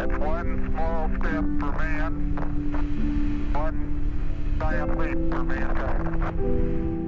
That's one small step for man, one giant leap for mankind.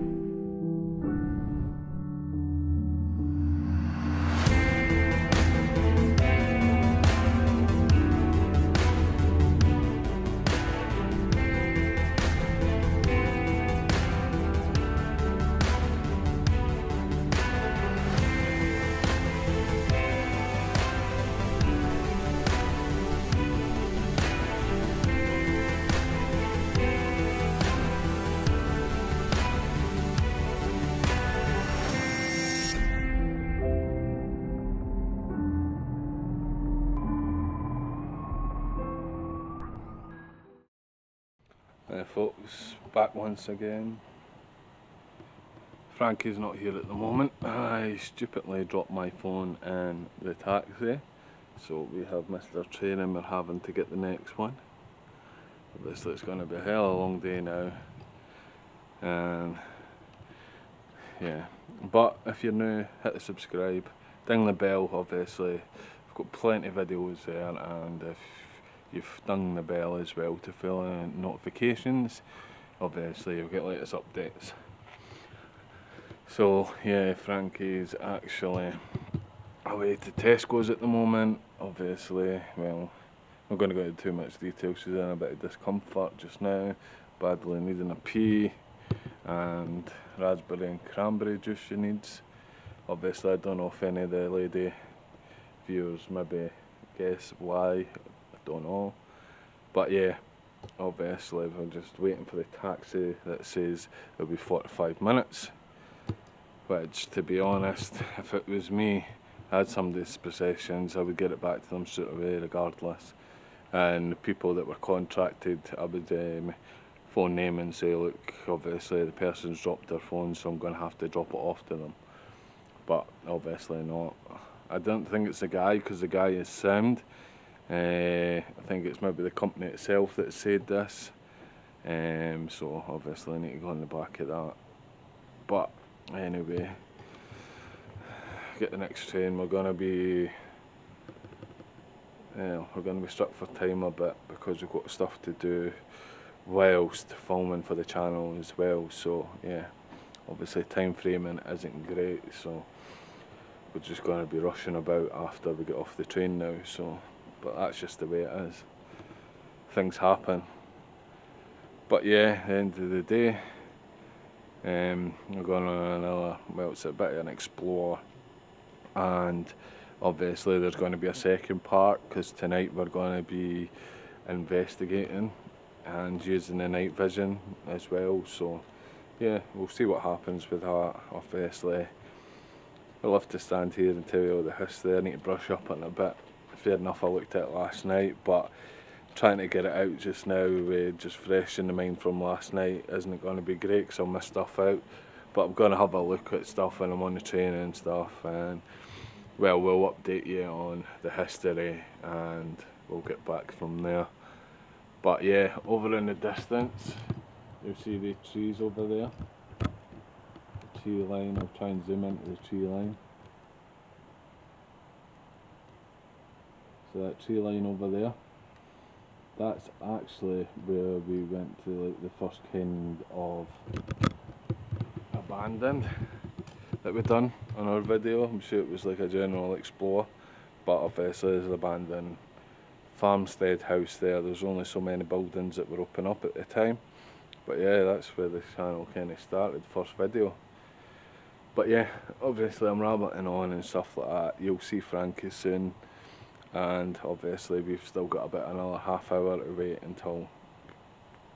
Folks, back once again. Frankie's not here at the moment. I stupidly dropped my phone in the taxi, so we have missed our train and we're having to get the next one. Obviously it's going to be a hell of a long day now, and yeah, but if you're new, hit the subscribe, ding the bell. Obviously we've got plenty of videos there, and if you've done the bell as well to fill in notifications, obviously you'll get latest updates. So yeah, Frankie's actually away to Tesco's at the moment. Obviously, well, I'm not going to go into too much detail. She's in a bit of discomfort just now, badly needing a pee, and raspberry and cranberry juice she needs. Obviously I don't know if any of the lady viewers maybe guess why, I don't know, but yeah, obviously we're just waiting for the taxi that says it'll be 45 minutes, which, to be honest, if it was me, I had some dispossessions, I would get it back to them straight away regardless. And the people that were contracted, I would phone them and say, look, obviously the person's dropped their phone, so I'm going to have to drop it off to them. But obviously not. I don't think it's the guy, because the guy is sound. I think it's maybe the company itself that said this, so obviously I need to go on the back of that. But anyway, get the next train. We're going to be stuck for time a bit because we've got stuff to do whilst filming for the channel as well. So yeah, obviously time framing isn't great, so we're just going to be rushing about after we get off the train now. So, but that's just the way it is. Things happen. But yeah, at the end of the day, we're going on another, well, it's a bit of an explore, and obviously there's going to be a second part, because tonight we're going to be investigating and using the night vision as well. So yeah, we'll see what happens with that. Obviously I'll have to stand here and tell you all the history. I need to brush up on it a bit. Fair enough, I looked at it last night, but trying to get it out just now, just fresh in the mind from last night, isn't going to be great because I'll miss stuff out. But I'm going to have a look at stuff when I'm on the train and stuff, and well, we'll update you on the history and we'll get back from there. But yeah, over in the distance, you'll see the trees over there. The tree line, I'll try and zoom into the tree line. So that tree line over there, that's actually where we went to, like, the first kind of abandoned that we done on our video. I'm sure it was like a general explore, but obviously there's an abandoned farmstead house there. There's only so many buildings that were open up at the time, but yeah, that's where the channel kind of started, first video. But yeah, obviously I'm rambling on and stuff like that. You'll see Frankie soon, and obviously we've still got about another half hour to wait until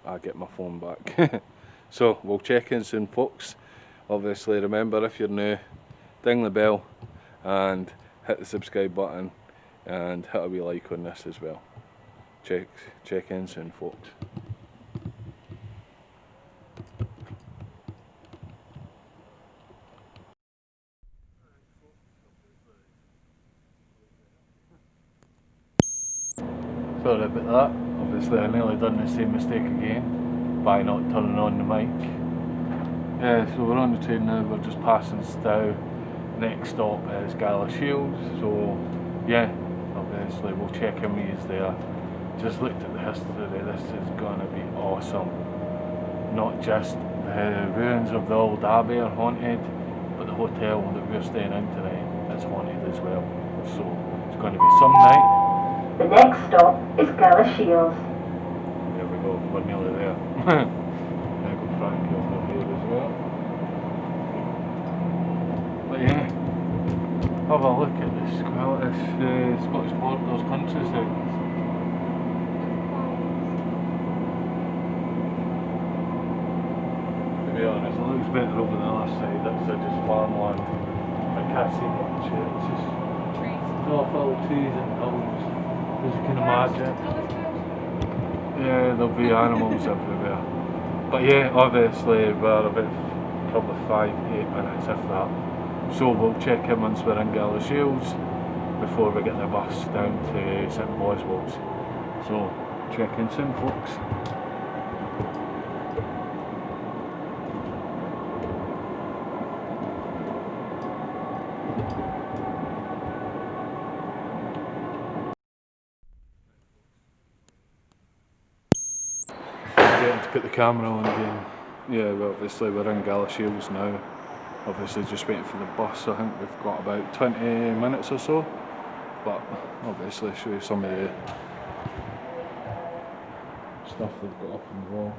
I get my phone back. So we'll check in soon, folks. Obviously remember, if you're new, ding the bell and hit the subscribe button and hit a wee like on this as well. Check in soon, folks. Sorry about that. Obviously I nearly done the same mistake again by not turning on the mic. Yeah, so we're on the train now, we're just passing Stow. Next stop is Galashiels, so yeah, obviously we'll check in with you there. Just looked at the history, this is going to be awesome. Not just the ruins of the old abbey are haunted, but the hotel that we're staying in tonight is haunted as well. So it's going to be some night. The next stop is Galashiels. There we go, we're nearly there. There go Frankie over here as well. But yeah, have a look at the Scottish Borders countryside. To be honest, it looks better over the other side. That's just farmland. I can't see much. It's just all full of trees and hills, as you can imagine. Yeah, there'll be animals everywhere. But yeah, obviously we're about probably 5-8 minutes if that. So we'll check in once we're in Galashiels before we get the bus down to St Boswell's. So check in soon, folks. Getting to put the camera on again. Yeah, well, obviously we're in Galashiels now. Obviously just waiting for the bus. I think we've got about 20 minutes or so. But obviously show you some of the stuff they've got up on the wall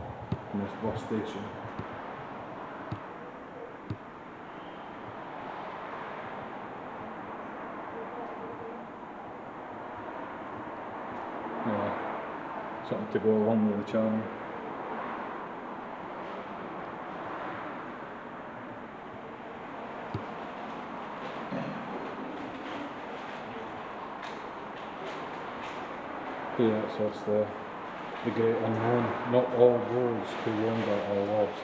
in this bus station. Yeah, something to go along with the channel. Yeah, so it's the great unknown. Not all roads to wander are lost.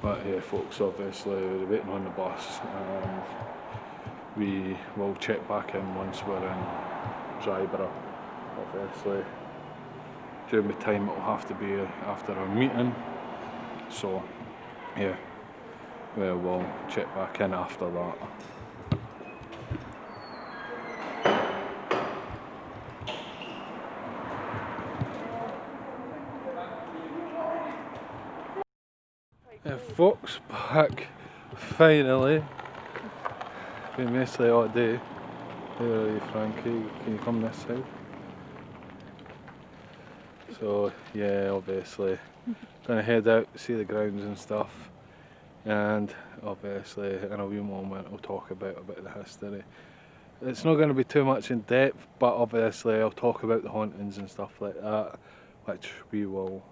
But yeah, folks, obviously we're waiting on the bus and we will check back in once we're in Dryborough. Obviously during the time it will have to be after our meeting. So yeah, we'll check back in after that. Yeah, folks, back finally. Been mostly all day. Where are you, Frankie? Can you come this side? So yeah, obviously gonna head out, see the grounds and stuff, and obviously in a wee moment we'll talk about a bit of the history. It's not going to be too much in depth, but obviously I'll talk about the hauntings and stuff like that, which we will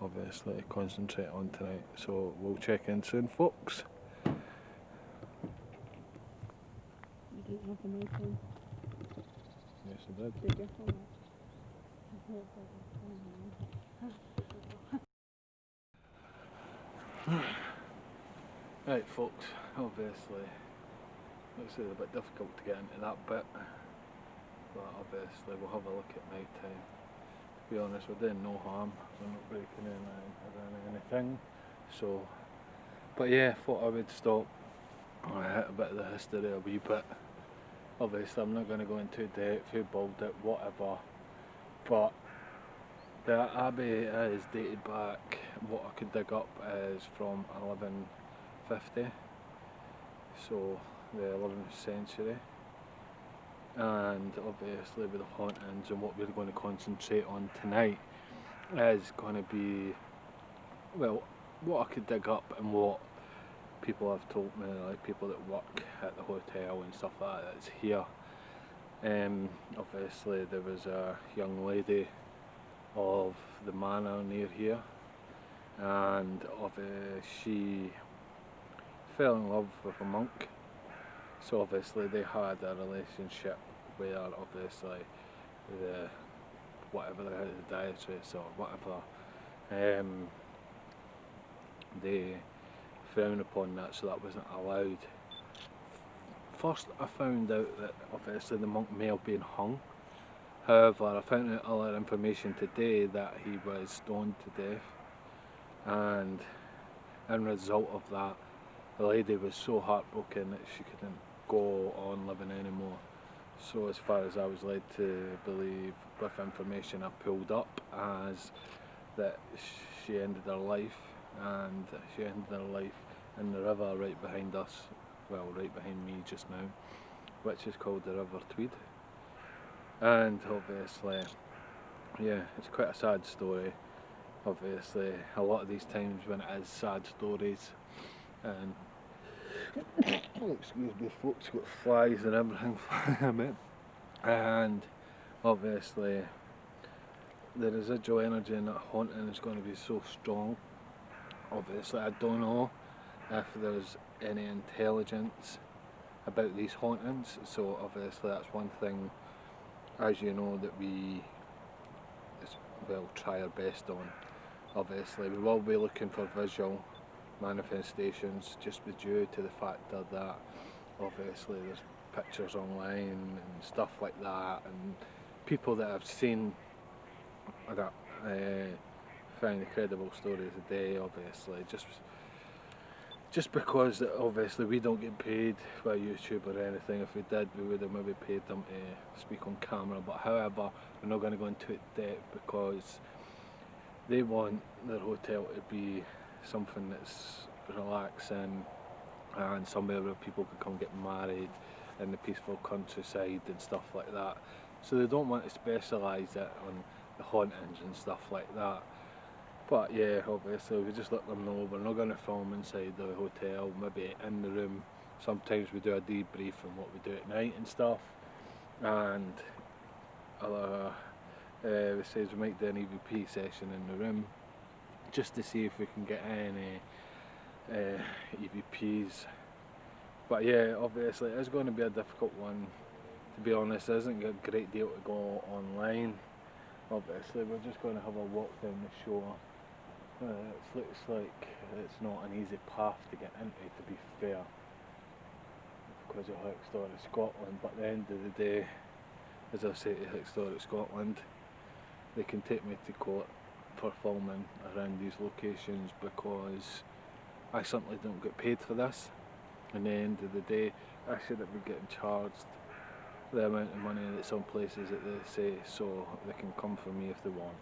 obviously concentrate on tonight. So we'll check in soon, folks. You didn't have the mic on. Yes, I did. Did you? Oh, Right, folks, obviously looks like it's a bit difficult to get into that bit, but obviously we'll have a look at night time. To be honest, we're doing no harm, we're not breaking anything, so, but yeah, thought I would stop and hit a bit of the history a wee bit. Obviously I'm not going to go into depth, who built it, whatever, but the abbey is dated back, what I could dig up is from 1150, so the 11th century, and obviously with the hauntings and what we're going to concentrate on tonight is going to be, well, what I could dig up and what people have told me, like people that work at the hotel and stuff like that that's here. Obviously there was a young lady of the manor near here, and she fell in love with a monk, so obviously they had a relationship where obviously the whatever the dietary or whatever, they frown upon that, so that wasn't allowed. First I found out that obviously the monk may have been hung. However, I found out other information today that he was stoned to death. and in result of that, the lady was so heartbroken that she couldn't go on living anymore. So as far as I was led to believe with information I pulled up, as that she ended her life, and she ended her life in the river right behind us, well, right behind me just now, which is called the River Tweed. And obviously, yeah, it's quite a sad story. Obviously, a lot of these times when it is sad stories, and oh, excuse me, folks, got flies and everything flying about, and obviously the residual energy in that haunting is going to be so strong. Obviously, I don't know if there's any intelligence about these hauntings, so obviously that's one thing, as you know, that we will try our best on. Obviously we will be looking for visual manifestations, just due to the factor that obviously there's pictures online and stuff like that, and people that have seen that find incredible stories a day, obviously just because obviously we don't get paid by YouTube or anything. If we did, we would have maybe paid them to speak on camera, but however, we're not going to go into it depth because they want their hotel to be something that's relaxing and somewhere where people can come get married in the peaceful countryside and stuff like that. So they don't want to specialise it on the hauntings and stuff like that. But yeah, obviously we just let them know we're not going to film inside the hotel, maybe in the room. Sometimes we do a debrief on what we do at night and stuff, and we says we might do an EVP session in the room just to see if we can get any EVPs. But yeah, obviously it's going to be a difficult one, to be honest. There isn't a great deal to go online. Obviously we're just going to have a walk down the shore. It looks like it's not an easy path to get into, to be fair, because of Historic Scotland, but at the end of the day, as I say to Historic Scotland, they can take me to court for filming around these locations because I simply don't get paid for this. At the end of the day, I shouldn't be getting charged the amount of money that some places that they say, so they can come for me if they want.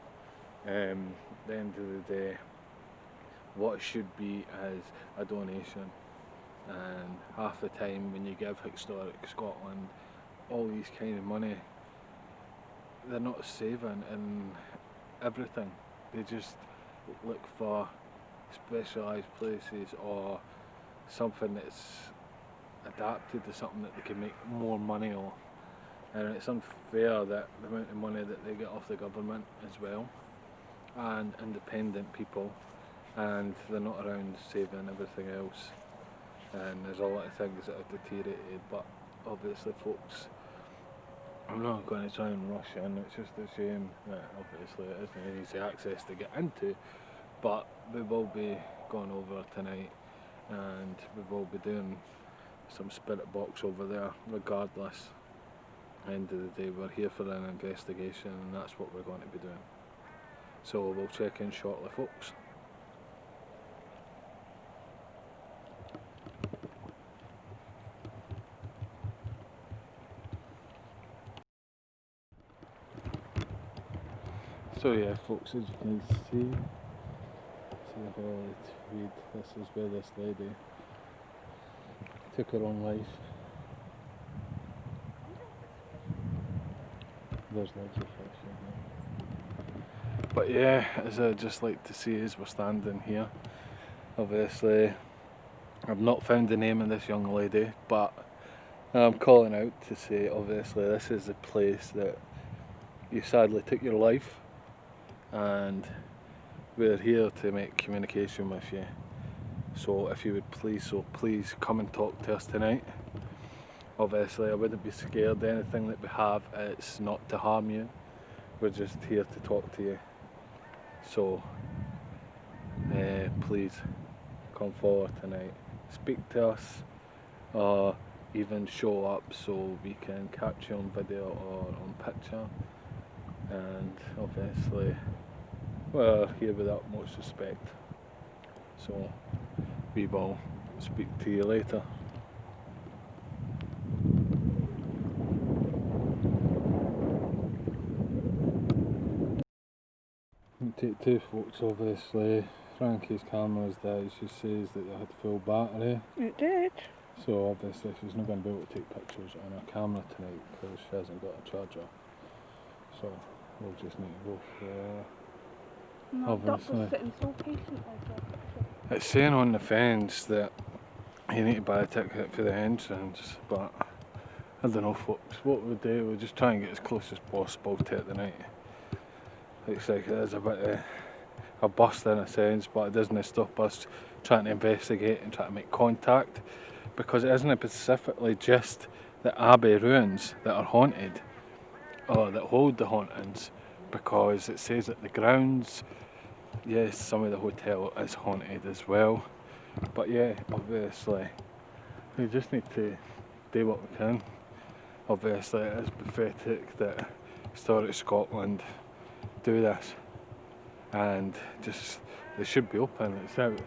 At the end of the day, what it should be is a donation, and half the time when you give Historic Scotland all these kind of money, they're not saving in everything. They just look for specialised places or something that's adapted to something that they can make more money off, and it's unfair that the amount of money that they get off the government as well and independent people, and they're not around saving everything else, and there's a lot of things that have deteriorated. But obviously folks, I'm not going to try and rush in. It's just a shame that obviously it isn't easy access to get into, but we will be going over tonight and we will be doing some spirit box over there regardless. At the end of the day, we're here for an investigation and that's what we're going to be doing. So we'll check in shortly, folks. So yeah folks, as you can see the Holy Tweed, this is where this lady took her own life. There's loads of fish in here. But yeah, as I'd just like to see as we're standing here, obviously I've not found the name of this young lady, but I'm calling out to say obviously this is the place that you sadly took your life, and we're here to make communication with you. So if you would please come and talk to us tonight. Obviously I wouldn't be scared. Anything that we have, it's not to harm you. We're just here to talk to you. So please come forward tonight, speak to us, or even show up so we can capture you on video or on picture. And obviously we're here with utmost respect. So we will speak to you later. Take two folks, obviously. Frankie's camera's dead. She says that they had full battery. It did. So obviously she's not going to be able to take pictures on her camera tonight because she hasn't got a charger. So we'll just need to go for... And that Obviously. doctor's sitting so patiently for a picture. It's saying on the fence that you need to buy a ticket for the entrance, but I don't know folks, what we'll do, we'll just try and get as close as possible to it tonight. Looks like it is a bit of a bust in a sense, but it doesn't stop us trying to investigate and try to make contact, because it isn't specifically just the Abbey ruins that are haunted, or that hold the hauntings, because it says that the grounds, yes, some of the hotel is haunted as well, but yeah, obviously we just need to do what we can. Obviously it is pathetic that Historic Scotland do this, and just they should be open. It's out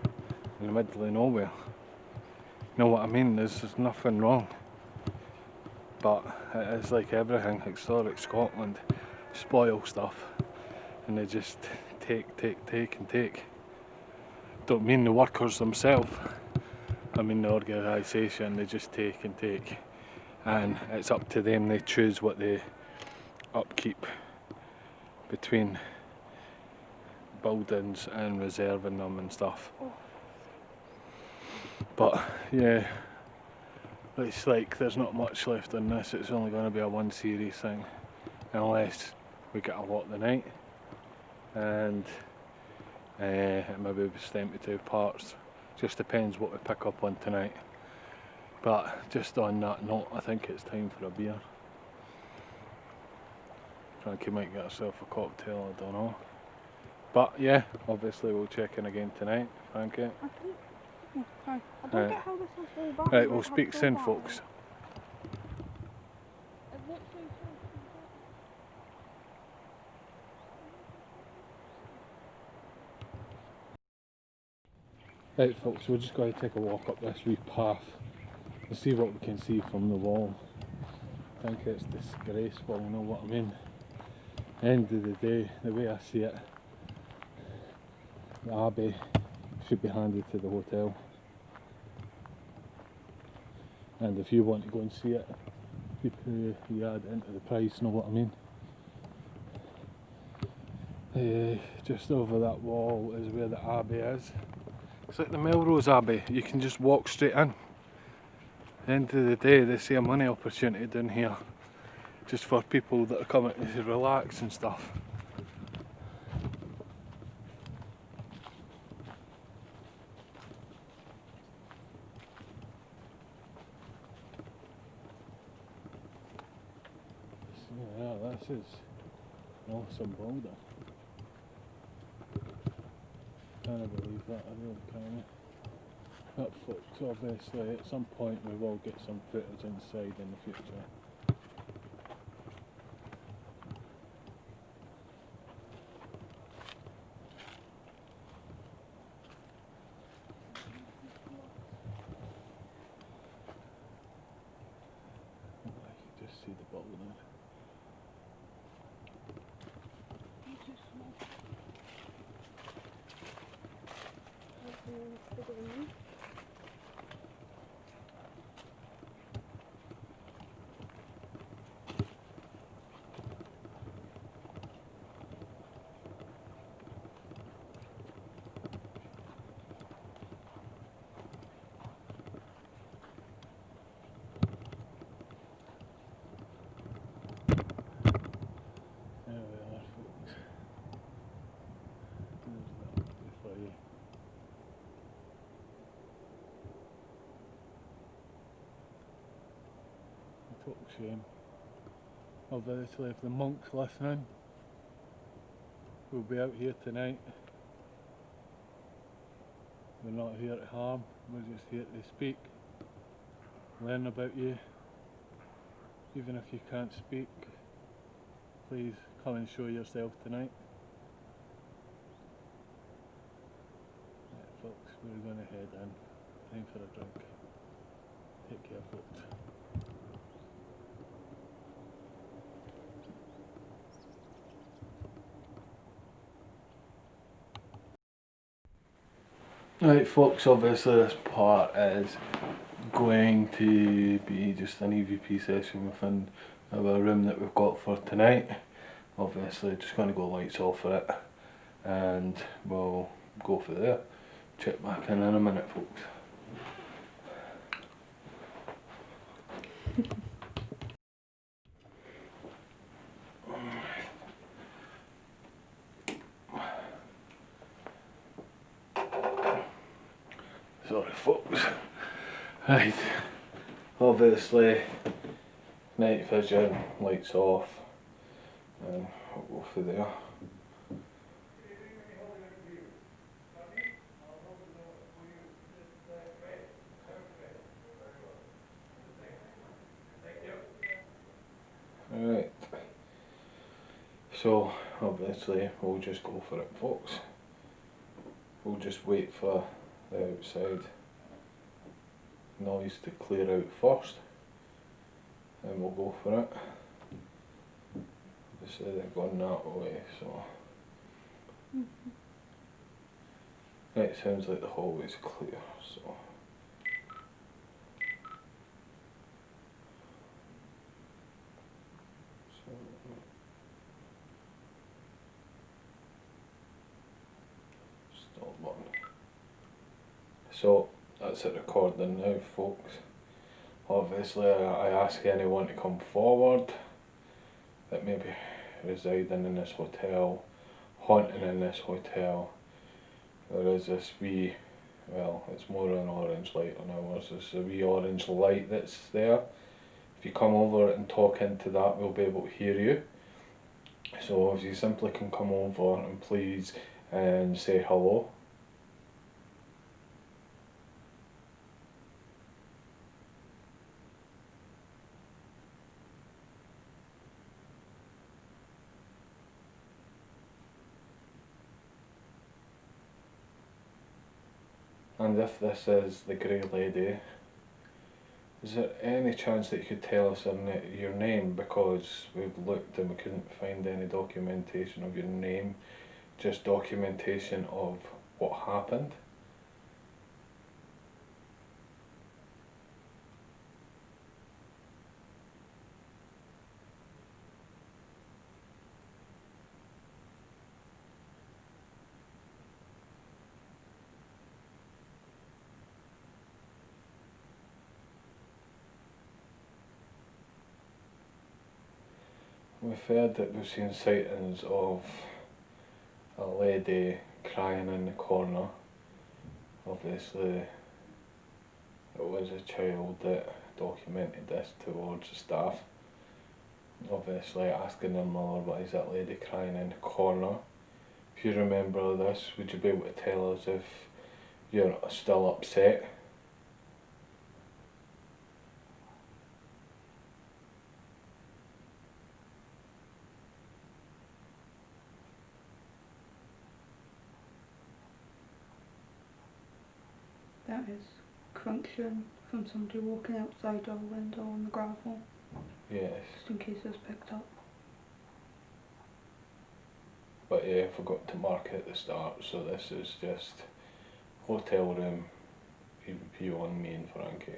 in the middle of nowhere, you know what I mean? There's nothing wrong, but it is like everything. Historic Scotland spoil stuff and they just take and take. Don't mean the workers themselves, I mean the organisation. They just take and take, and it's up to them. They choose what they upkeep between buildings and reserving them and stuff. But yeah, it's like there's not much left on this. It's only going to be a one series thing unless we get a lot the night, and it maybe be split into 2 parts. Just depends what we pick up on tonight. But just on that note, I think it's time for a beer. Frankie might get herself a cocktail, I don't know. But yeah, obviously we'll check in again tonight, Frankie. I don't get how this is so bad. Right, we'll speak soon, folks. It literally says Right folks, we're just going to take a walk up this wee path and see what we can see from the wall. I think it's disgraceful, you know what I mean? End of the day, the way I see it, the Abbey should be handed to the hotel. And if you want to go and see it, you pay the add into the price, you know what I mean? Just over that wall is where the Abbey is. It's like the Melrose Abbey, you can just walk straight in. End of the day, they see a money opportunity down here, just for people that are coming to relax and stuff. So yeah, this is an awesome building. Can't believe that, I really can't. But folks, obviously at some point we will get some footage inside in the future. I can just see the building. There we are, folks. There's that Abbey for you. A total shame. Obviously if the monks listening, we'll be out here tonight. We're not here to harm, we're just here to speak, learn about you. Even if you can't speak, please come and show yourself tonight. Right, folks. we're going to head in. Time for a drink. Take care, folks. Right, folks, obviously this part is going to be just an EVP session within our room that we've got for tonight. Obviously just going to go lights off for it and we'll go for there. Check back in a minute, folks. Sorry, folks. Right, obviously night vision, lights off, and we'll go for there. Alright, so obviously we'll just go for it, folks. We'll just wait for the outside noise to clear out first, and we'll go for it. Obviously they're going that way, so it sounds like the hallway's clear, so stop button. So that's it recording now, folks. Obviously I ask anyone to come forward that maybe residing in this hotel, haunting in this hotel. There is this wee, well, it's more an orange light on ours, there's a wee orange light that's there. If you come over and talk into that, we'll be able to hear you. So if you simply can come over and please and say hello. And if this is the Grey Lady, is there any chance that you could tell us your name? Because we've looked and we couldn't find any documentation of your name, just documentation of what happened. We've heard that we've seen sightings of a lady crying in the corner. Obviously it was a child that documented this towards the staff. Obviously asking their mother, why is that lady crying in the corner? If you remember this, would you be able to tell us if you're still upset? That is crunching from somebody walking outside our window on the gravel. Yes. Just in case it's picked up. But yeah, I forgot to mark it at the start, so this is just hotel room, EVP on me and Frankie.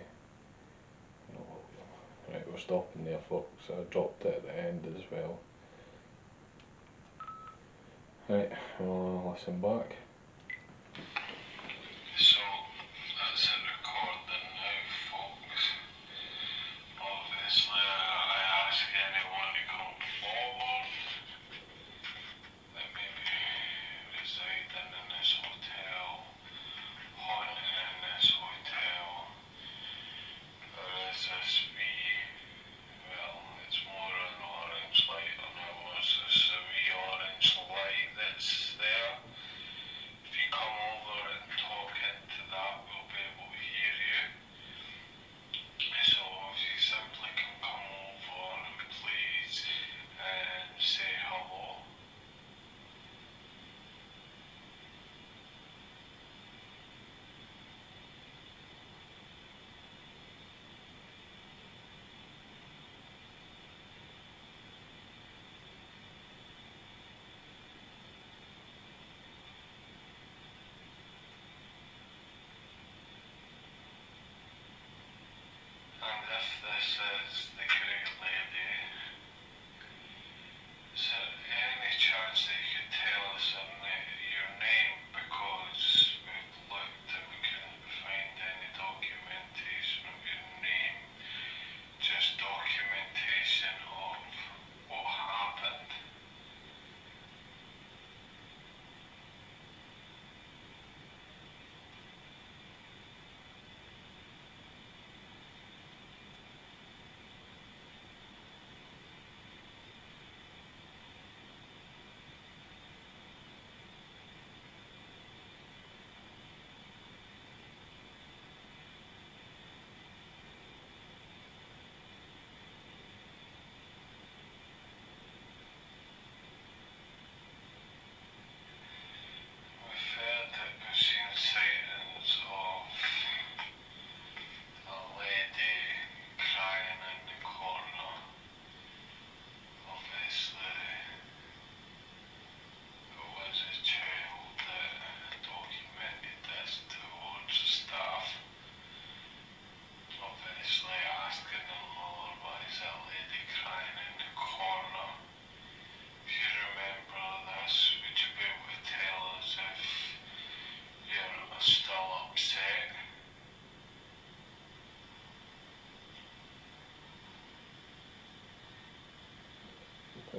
Right, we're stopping there, folks. I dropped it at the end as well. Right, we'll listen back. So, that's it recording now, folks. Obviously, I ask anyone to come forward that maybe residing in this hotel, haunting in this hotel. There is this wee, well, it's more an orange light on ours. There's a wee orange light that's there.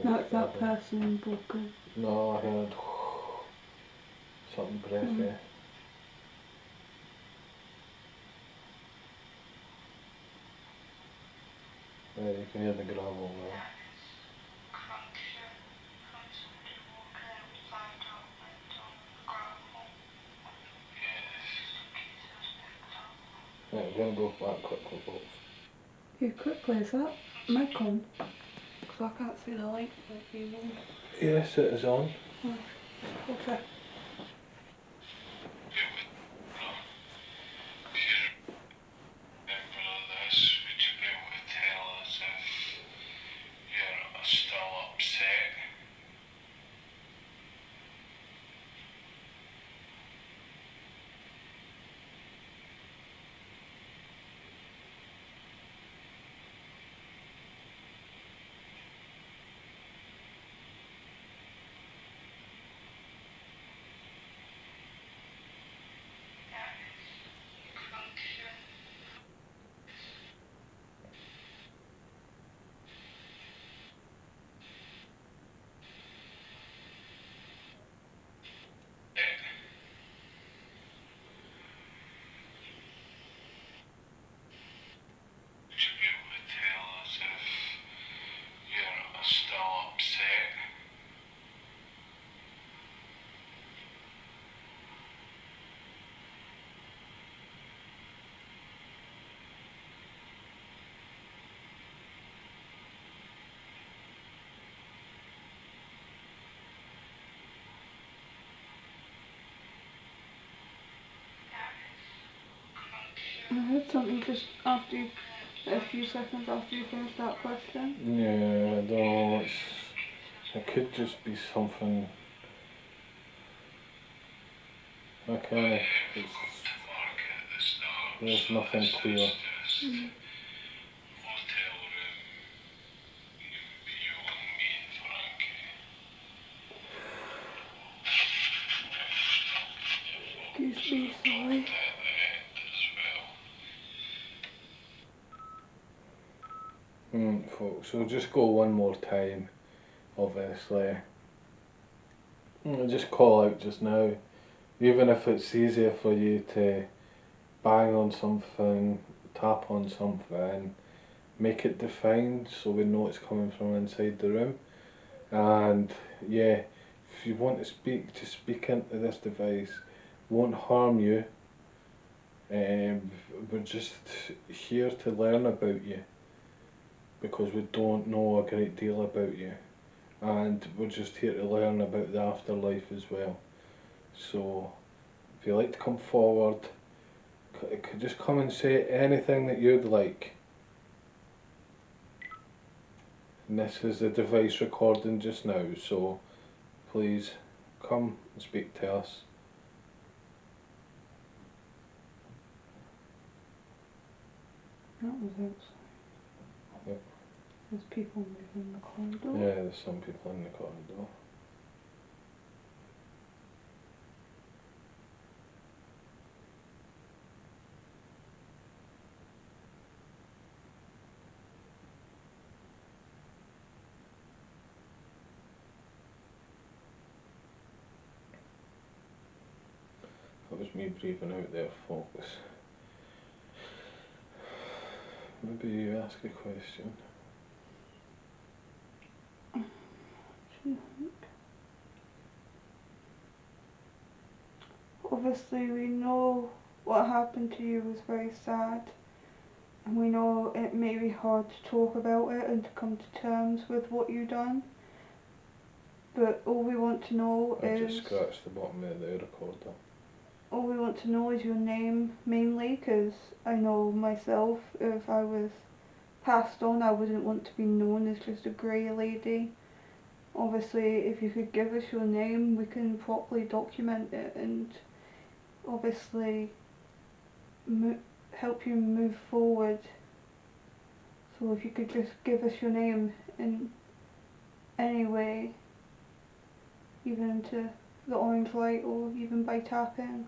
That's that person broken. No, I heard something breathy. Yeah, you can hear the gravel now. Right, we're going to go back quickly, folks. Who quickly is that mic on? Because I can't see the light for a few moments. Yes, it is on. Okay. I heard something just after you, a few seconds after you finished that question. Yeah, I don't know. It could just be something. Okay, there's nothing clear. Excuse me, sorry. Folks, we'll just go one more time, obviously. I'll just call out just now, even if it's easier for you to bang on something, tap on something, make it defined so we know it's coming from inside the room. And yeah, if you want to speak, just speak into this device. Won't harm you. We're just here to learn about you, because we don't know a great deal about you, and we're just here to learn about the afterlife as well. So if you like to come forward, just come and say anything that you'd like. And this is the device recording just now, so please come and speak to us. That was outside. Yep. There's people moving in the corridor. Yeah, there's some people in the corridor. That was me breathing out there, folks. Maybe you ask a question. Obviously, we know what happened to you was very sad, and we know it may be hard to talk about it and to come to terms with what you've done. But all we want to know I is... just scratched the bottom of the recorder. All we want to know is your name, mainly, because I know myself, if I was passed on, I wouldn't want to be known as just a grey lady. Obviously, if you could give us your name, we can properly document it and obviously help you move forward. So if you could just give us your name in any way, even to the orange light or even by tapping.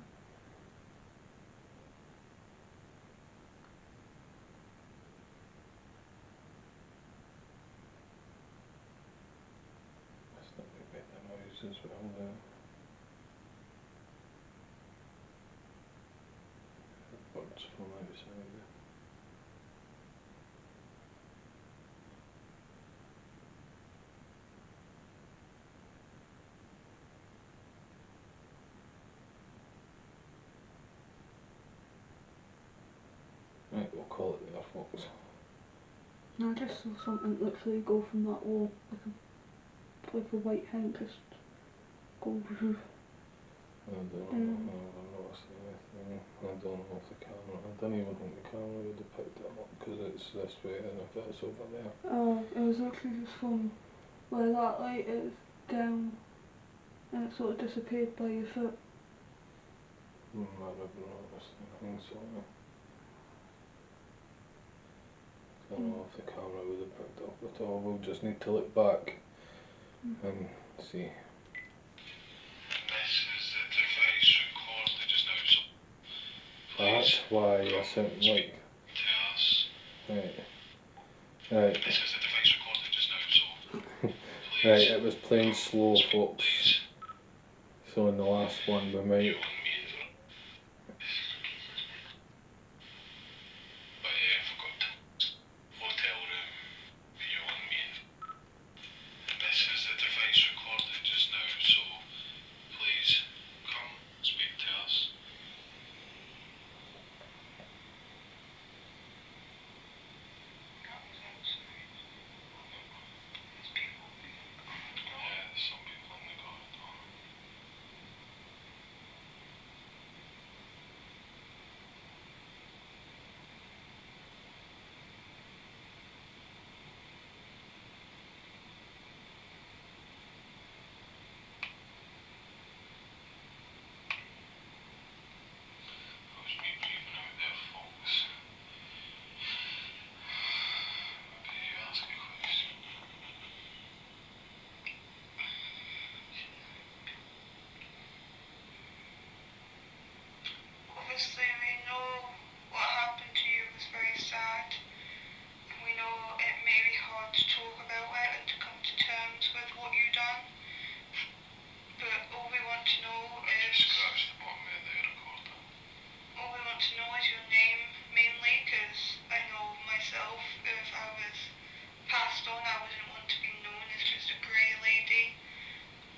call it there, folks. I just saw something literally go from that wall, like a white hen just go. I don't know, I haven't noticed anything. I don't know if the camera, I don't even think the camera would have picked it up because it's this way and if it's over there. Oh, it was actually just from where that light is down and it sort of disappeared by your foot. I haven't noticed anything, so I don't know if the camera would have picked up at all. We'll just need to look back and see. This is the device recorded just now, so That's why I sound like. to us. Right. Right. This is the device recorded just now, so please. Right, it was playing slow, folks. So in the last one we might. But yeah, I forgot. Hotel room, view on main. This is the device recorded just now, so please come speak to us. Yeah, there's some people in the corridor. That was me breathing out there, folks. Maybe you ask a question. Obviously, we know what happened to you was very sad. We know it may be hard to talk about it and to come to terms with what you've done. But all we want to know is. Scratch the bottom of the recorder. All we want to know is your name, mainly, because I know myself, if I was passed on, I wouldn't want to be known as just a grey lady.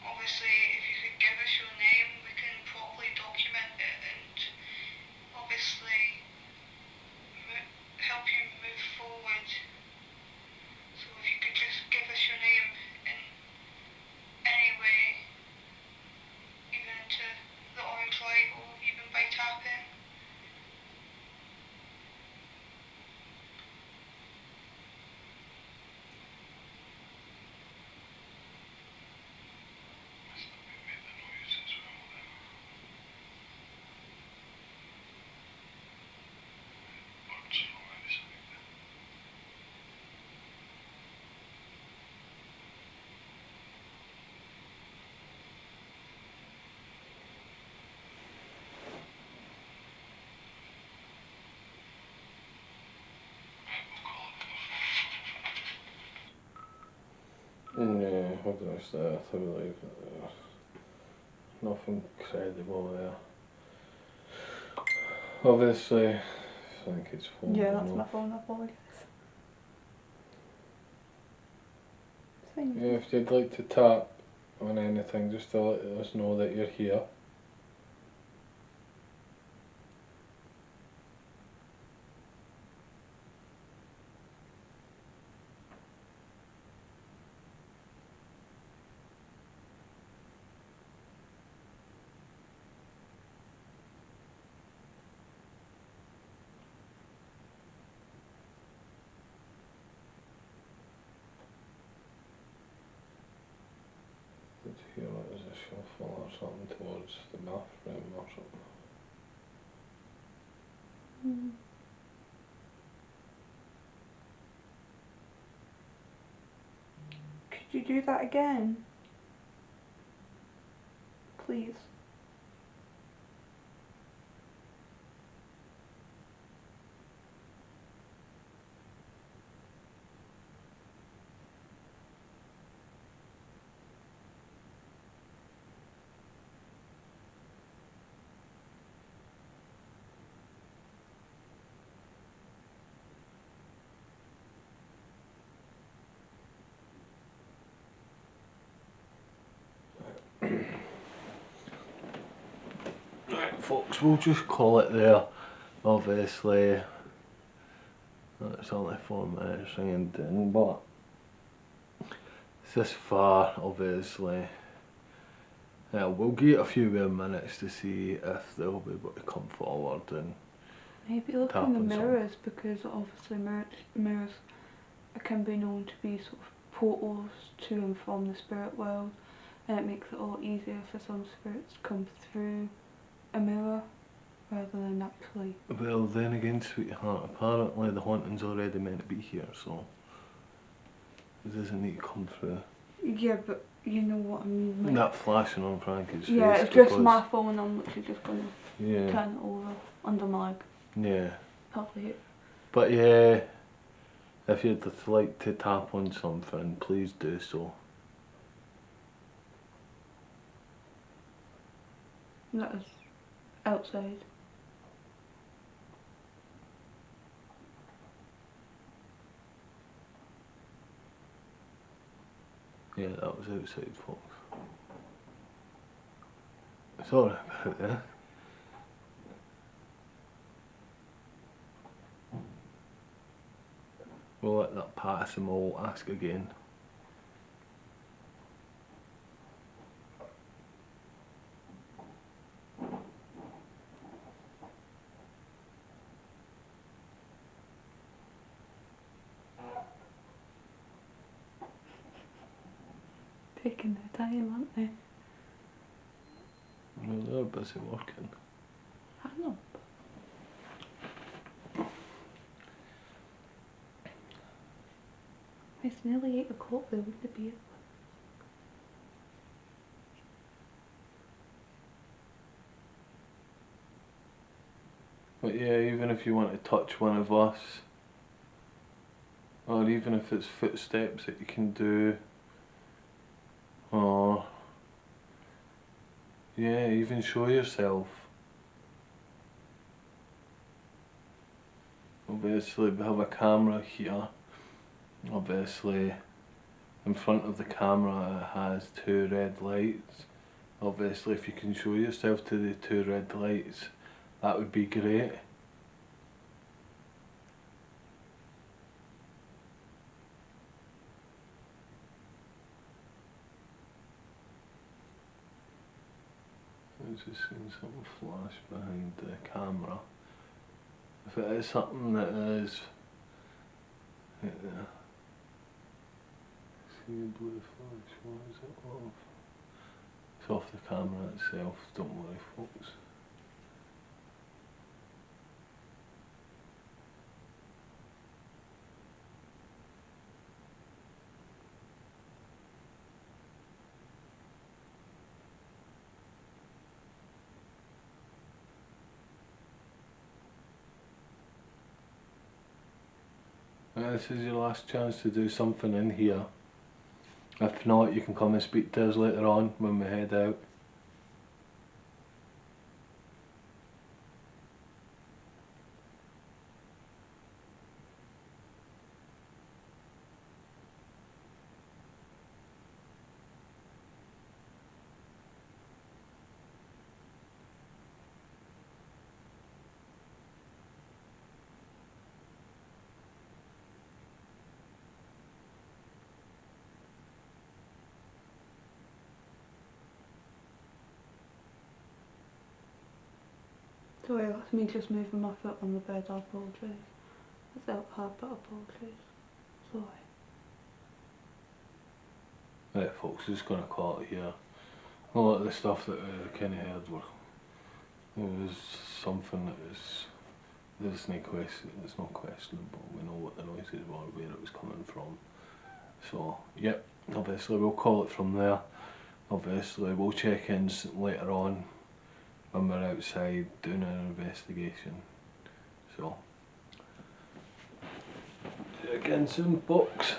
Obviously, if you could give us your name, we can properly document it and obviously help you move forward. So if you could just give us your name in any way, even into the orange light or even by tapping. Made the noise as well then. Birds from outside. Right, we'll call it on the phone. Yeah, obviously I believe that there's nothing credible there. Obviously, I think it's phone. Yeah, that's my phone, I apologise. Yeah, if you'd like to tap on anything just to let us know that you're here. Did you hear it as a shuffle or something towards the bathroom or something? Could you do that again? Please. Right, folks, we'll just call it there. Obviously, It's only 4 minutes ringing in, but this far, obviously. We'll give it a few more minutes to see if they'll be able to come forward and Maybe look tap in the on mirrors, because obviously mirrors can be known to be sort of portals to and from the spirit world, and it makes it a lot easier for some spirits to come through a mirror rather than actually. Well, then again, sweetheart, apparently the haunting's already meant to be here, so it doesn't need to come through. Yeah, but you know what I mean. Like, That flashing on Frankie's face. yeah, it's just my phone. I'm literally just gonna turn it over under my leg. Yeah. Probably. But yeah, if you'd like to tap on something, please do so. That is outside. Yeah, that was outside, folks. Sorry about that. We'll let that pass and we'll ask again. Taking their time, aren't they? Well, they're busy working. I know. It's nearly 8 o'clock, they wouldn't be. But yeah, even if you want to touch one of us, or even if it's footsteps that you can do, or yeah, even show yourself. Obviously we have a camera here. Obviously in front of the camera it has 2 red lights. Obviously if you can show yourself to the 2 red lights, that would be great. I've just seen something flash behind the camera. If it is something that is, yeah. See a blue flash, why is it off? It's off the camera itself, don't worry folks. This is your last chance to do something in here. If not, you can come and speak to us later on when we head out. Sorry, that's me just moving my foot on the bed, I apologise. It's out hard, but I apologise. Sorry. Right folks, just gonna call it here. A lot of the stuff that we kinda heard was something that was, there's no question, it's not questionable. We know what the noises were, where it was coming from. So, yep, obviously we'll call it from there. Obviously we'll check in later on when we're outside doing an investigation. So, see you again soon folks.